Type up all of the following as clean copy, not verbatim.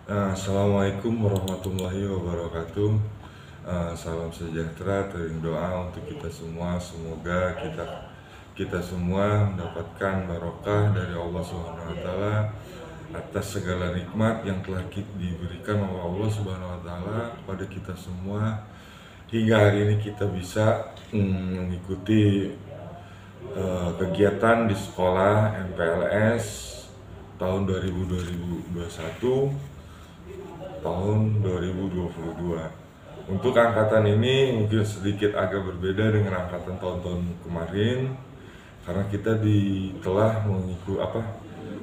Assalamualaikum warahmatullahi wabarakatuh. Salam sejahtera, tering doa untuk kita semua. Semoga kita semua mendapatkan barokah dari Allah Subhanahu wa taala atas segala nikmat yang telah diberikan oleh Allah Subhanahu wa taala kepada kita semua hingga hari ini kita bisa mengikuti kegiatan di sekolah MPLS tahun 2021 tahun 2022. Untuk angkatan ini mungkin sedikit agak berbeda dengan angkatan tahun-tahun kemarin karena kita telah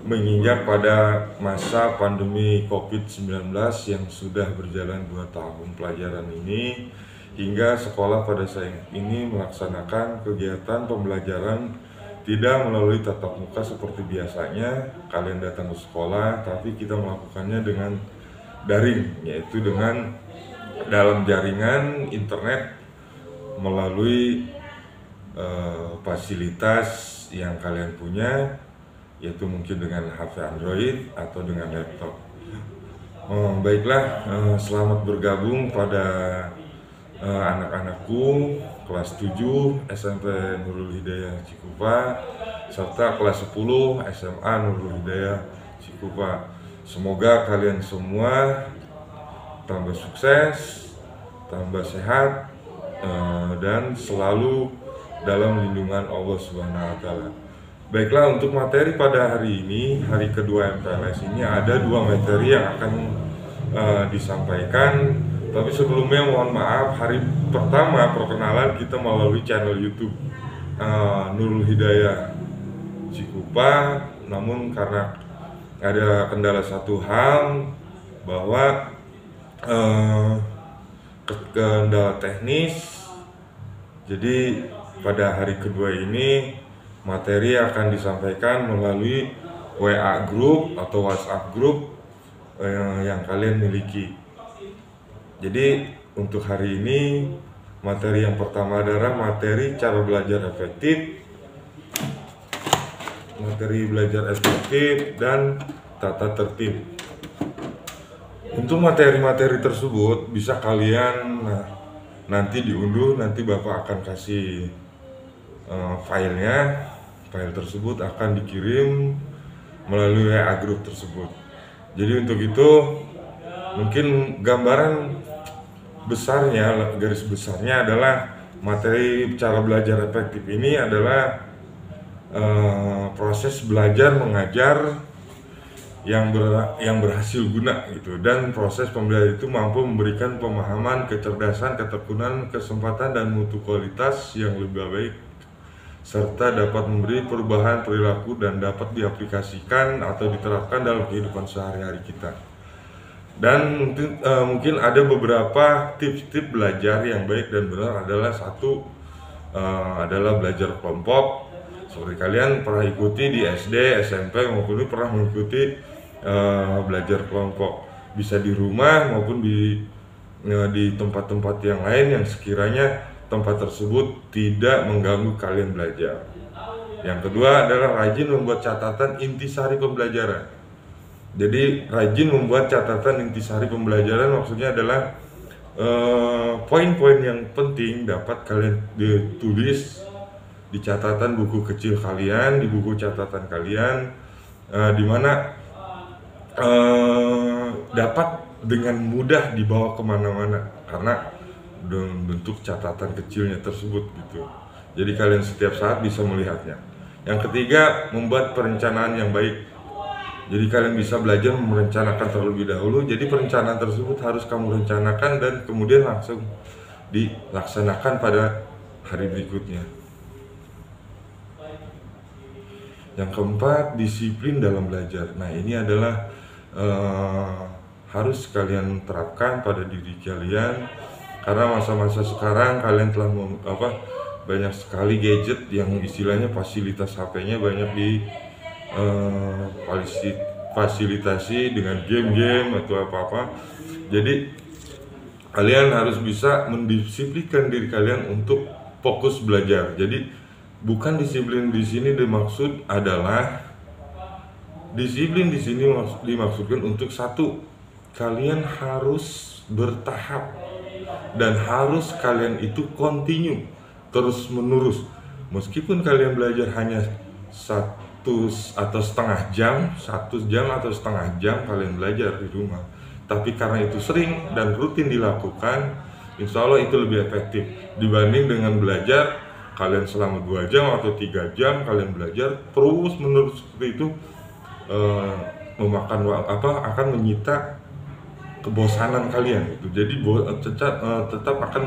menginjak pada masa pandemi COVID-19 yang sudah berjalan 2 tahun pelajaran ini, hingga sekolah pada saat ini melaksanakan kegiatan pembelajaran tidak melalui tatap muka seperti biasanya kalian datang ke sekolah, tapi kita melakukannya dengan daring, yaitu dengan dalam jaringan internet melalui fasilitas yang kalian punya, yaitu mungkin dengan HP Android atau dengan laptop. Baiklah, selamat bergabung pada anak-anakku kelas 7 SMP Nurul Hidayah Cikupa serta kelas 10 SMA Nurul Hidayah Cikupa. Semoga kalian semua tambah sukses, tambah sehat, dan selalu dalam lindungan Allah Subhanahu wa taala. Baiklah, untuk materi pada hari ini, hari kedua MPLS ini ada 2 materi yang akan disampaikan. Tapi sebelumnya mohon maaf, hari pertama perkenalan kita melalui channel YouTube Nurul Hidayah Cikupa, namun karena ada kendala satu hal bahwa kendala teknis, jadi pada hari kedua ini materi akan disampaikan melalui WA group atau WhatsApp group yang kalian miliki. Jadi untuk hari ini materi yang pertama adalah materi cara belajar efektif, dan tata tertib. Untuk materi-materi tersebut bisa kalian nanti diunduh, nanti Bapak akan kasih filenya. File tersebut akan dikirim melalui WA group tersebut. Jadi untuk itu mungkin gambaran besarnya, garis besarnya adalah materi cara belajar efektif ini adalah proses belajar mengajar yang berhasil guna gitu, dan proses pembelajaran itu mampu memberikan pemahaman, kecerdasan, ketekunan, kesempatan, dan mutu kualitas yang lebih baik, serta dapat memberi perubahan perilaku dan dapat diaplikasikan atau diterapkan dalam kehidupan sehari-hari kita. Dan mungkin ada beberapa tips-tips belajar yang baik dan benar adalah adalah belajar kelompok. Seperti kalian pernah ikuti di SD, SMP maupun pernah mengikuti belajar kelompok, bisa di rumah maupun di tempat-tempat yang lain yang sekiranya tempat tersebut tidak mengganggu kalian belajar. Yang kedua adalah rajin membuat catatan intisari pembelajaran. Jadi rajin membuat catatan intisari pembelajaran maksudnya adalah poin-poin yang penting dapat kalian ditulis di catatan buku kecil kalian, di buku catatan kalian, di mana dapat dengan mudah dibawa kemana-mana karena bentuk catatan kecilnya tersebut gitu. Jadi kalian setiap saat bisa melihatnya. Yang ketiga, membuat perencanaan yang baik. Jadi kalian bisa belajar merencanakan terlebih dahulu. Jadi perencanaan tersebut harus kamu rencanakan dan kemudian langsung dilaksanakan pada hari berikutnya. Yang keempat, disiplin dalam belajar. Nah, ini adalah harus kalian terapkan pada diri kalian karena masa-masa sekarang kalian telah banyak sekali gadget yang istilahnya fasilitas HP-nya banyak di fasilitasi dengan game-game atau apa-apa. Jadi kalian harus bisa mendisiplinkan diri kalian untuk fokus belajar. Jadi bukan disiplin di sini dimaksud adalah disiplin di sini dimaksudkan untuk satu, kalian harus bertahap dan harus kalian itu continue terus menerus. Meskipun kalian belajar hanya 1 jam atau setengah jam kalian belajar di rumah, tapi karena itu sering dan rutin dilakukan, insya Allah itu lebih efektif dibanding dengan belajar kalian selama 2 jam atau 3 jam kalian belajar terus menerus seperti itu. Akan menyita kebosanan kalian gitu. Jadi tetap akan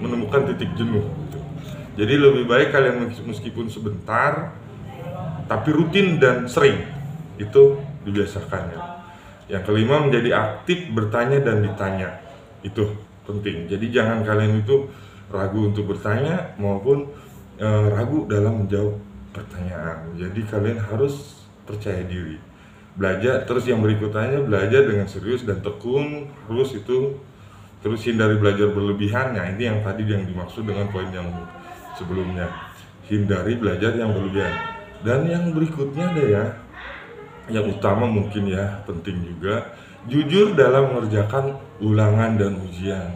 menemukan titik jenuh gitu. Jadi lebih baik kalian meskipun sebentar tapi rutin dan sering, itu dibiasakan ya. Yang kelima, menjadi aktif bertanya dan ditanya. Itu penting. Jadi jangan kalian itu ragu untuk bertanya maupun ragu dalam menjawab pertanyaan. Jadi kalian harus percaya diri. Belajar terus, yang berikutnya belajar dengan serius dan tekun, terus hindari belajar berlebihan. Nah, ini yang tadi yang dimaksud dengan poin yang sebelumnya, hindari belajar yang berlebihan. Dan yang berikutnya ada ya, yang utama mungkin ya, penting juga, jujur dalam mengerjakan ulangan dan ujian,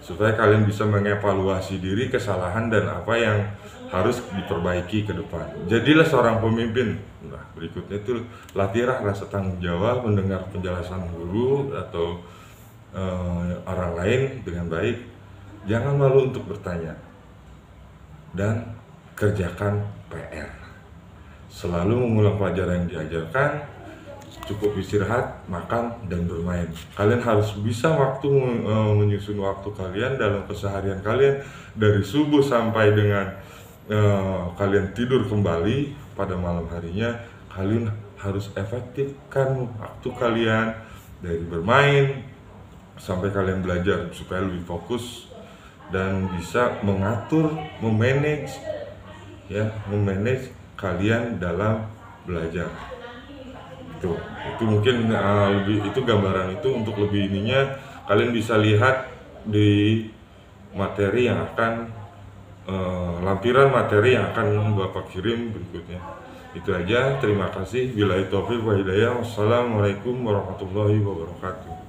supaya kalian bisa mengevaluasi diri, kesalahan dan apa yang harus diperbaiki ke depan. Jadilah seorang pemimpin. Nah, berikutnya itu latihlah rasa tanggung jawab, mendengar penjelasan guru atau orang lain dengan baik. Jangan malu untuk bertanya dan kerjakan PR. Selalu mengulang pelajaran yang diajarkan, cukup istirahat, makan, dan bermain. Kalian harus bisa menyusun waktu kalian dalam keseharian kalian, dari subuh sampai dengan kalian tidur kembali pada malam harinya. Kalian harus efektifkan waktu kalian dari bermain sampai kalian belajar, supaya lebih fokus dan bisa memanage kalian dalam belajar. Itu mungkin itu gambaran itu. Untuk lebih ininya kalian bisa lihat di materi yang akan lampiran materi yang akan Bapak kirim berikutnya. Itu aja, terima kasih. Billahi taufiq wa hidayah. Wassalamualaikum warahmatullahi wabarakatuh.